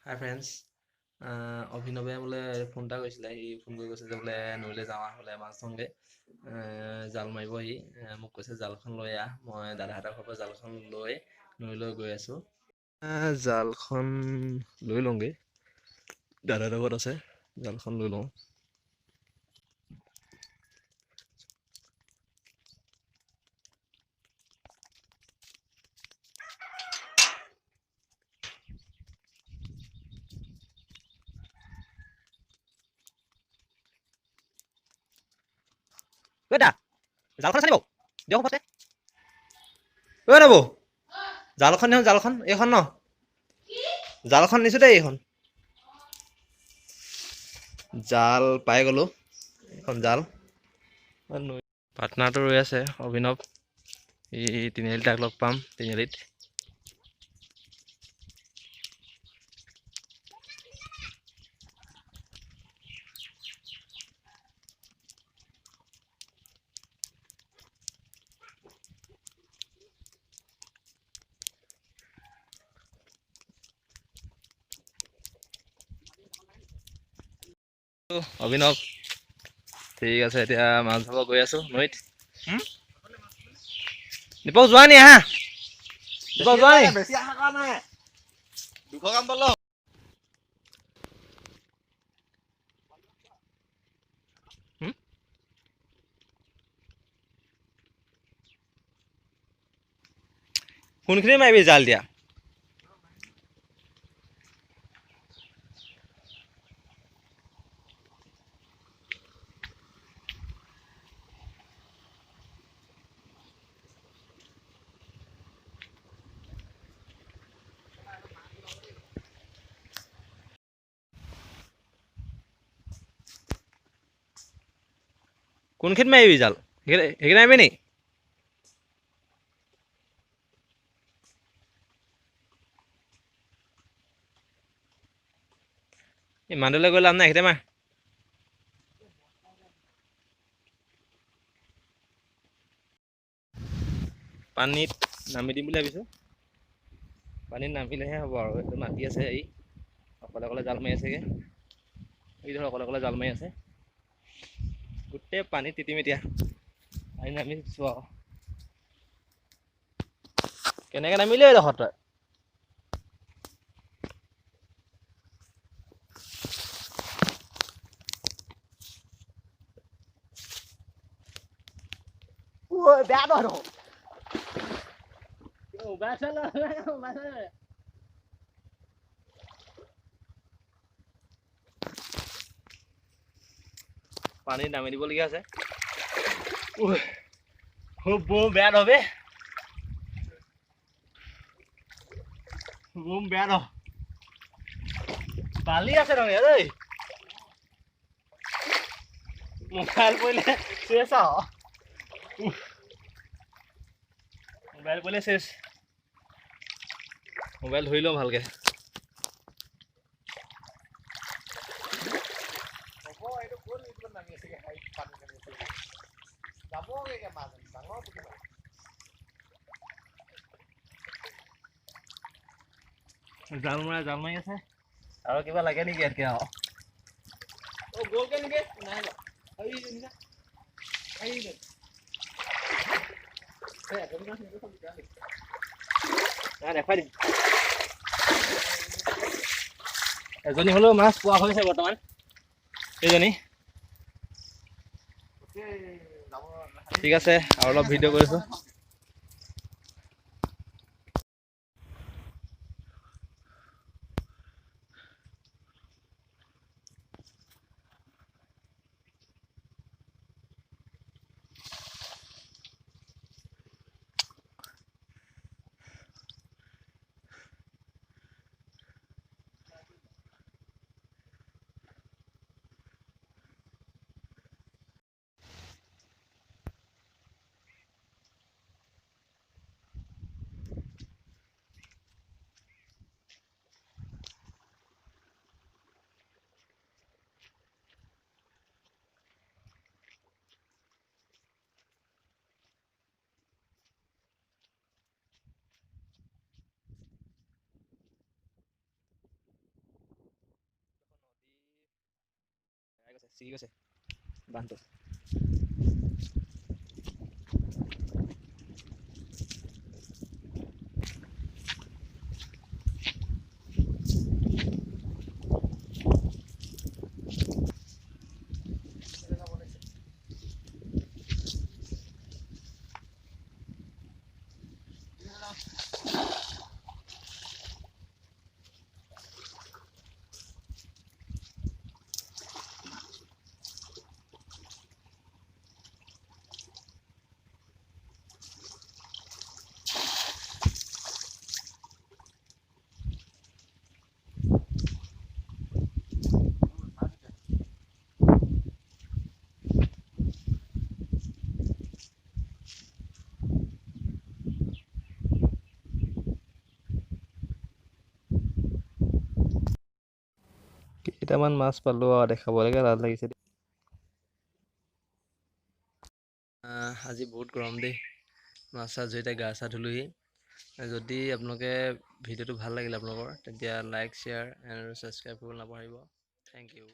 হাই friends. অভিনৱে বোলে phone এটা কৰিছিলে, সি ফোন কৰি কৈছে যে বোলে নৈলৈ যাওঁ হ'লে মাছ ধৰোঁগৈ, জাল মাৰিব সি। মোক কৈছে জালখন লৈ আহ। মই দাদাহঁতৰ ঘৰৰ পৰা জালখন লৈ নৈলৈ গৈ আছোঁ। জালখন লৈ লওঁগৈ, দাদাৰ লগত আছে, জালখন লৈ লওঁ। Beda. জালখন আছে নিব দিয়ক পতে ঐ নবৌ জালখন নিয়ক, জালখন এইখন ন, জালখন নিছো দেই। এইখন জাল পাই গ'লো, এইখন জাল। পাৰ্টনাৰটো ৰৈ আছে অভিনৱ, ই তিনিআলিত তাক লগ পাম, তিনিআলিত। অভিনৱ, ঠিক আছে, এতিয়া মাছ ধৰিব গৈ আছো নৈত। দীপক যোৱা নি? আহা দীপক, যোৱা নি? বেছি আশা কৰা নাই, 200 গ্ৰাম পালো। কোনখিনি মাৰিবি জাল দিয়া? কোনখিনিত মাৰিবি জাল? সেইখিনি মাৰিবি নি? ইমান দূৰলৈ গৈ লাভ নাই, এইখিনিতে মাৰ। পানীত নামি দিম বুলি ভাবিছোঁ। পানীত নামিলেহে হ'ব আৰু। এইটো মাতি আছে, এই অকলে অকলে জাল মাৰি আছেগৈ। এই ধৰ অকলে অকলে জাল মাৰি আছে, গোটেই পানীত তিতিম এতিয়া। পানীত নামি দিছোঁ আৰু। কেনেকৈ নামিলি এইডোখৰত তই? বেয়া নহয় দেখোন। পানীত নামি দিবলগীয়া আছে। বৌ বেয়া নহবে, বৌ বেয়া নহ, বালি আছে নহয় দেই। মোবাইল পৰিলে চেচ আৰু, মোবাইল পৰিলে চেচ। মোবাইল ধৰি লওঁ ভালকে। জাল মাৰি আছে। আৰু কিবা লাগে নেকি ইয়াতকে আৰু? গ'লকে নেকি? নাই দেখুৱাই দিম। এজনী হ'লেও মাছ পোৱা হৈছে বৰ্তমান, এইজনী। ঠিক আছে, আৰু অলপ ভিডিঅ' কৰিছোঁ। ছিগি গৈছে বান্ধটো। কেইটামান মাছ পালো আৰু দেখাবলৈকে লাজ লাগিছে। আজি বহুত গৰম দেই, মাছ চাছ ধৰি গা চা ধুলোহি। যদি আপোনালোকে ভিডিঅ'টো ভাল লাগিলে আপোনালোকৰ, তেতিয়া লাইক শ্বেয়াৰ আৰু ছাবস্ক্ৰাইব কৰিব নাপাহৰিব। Thank U.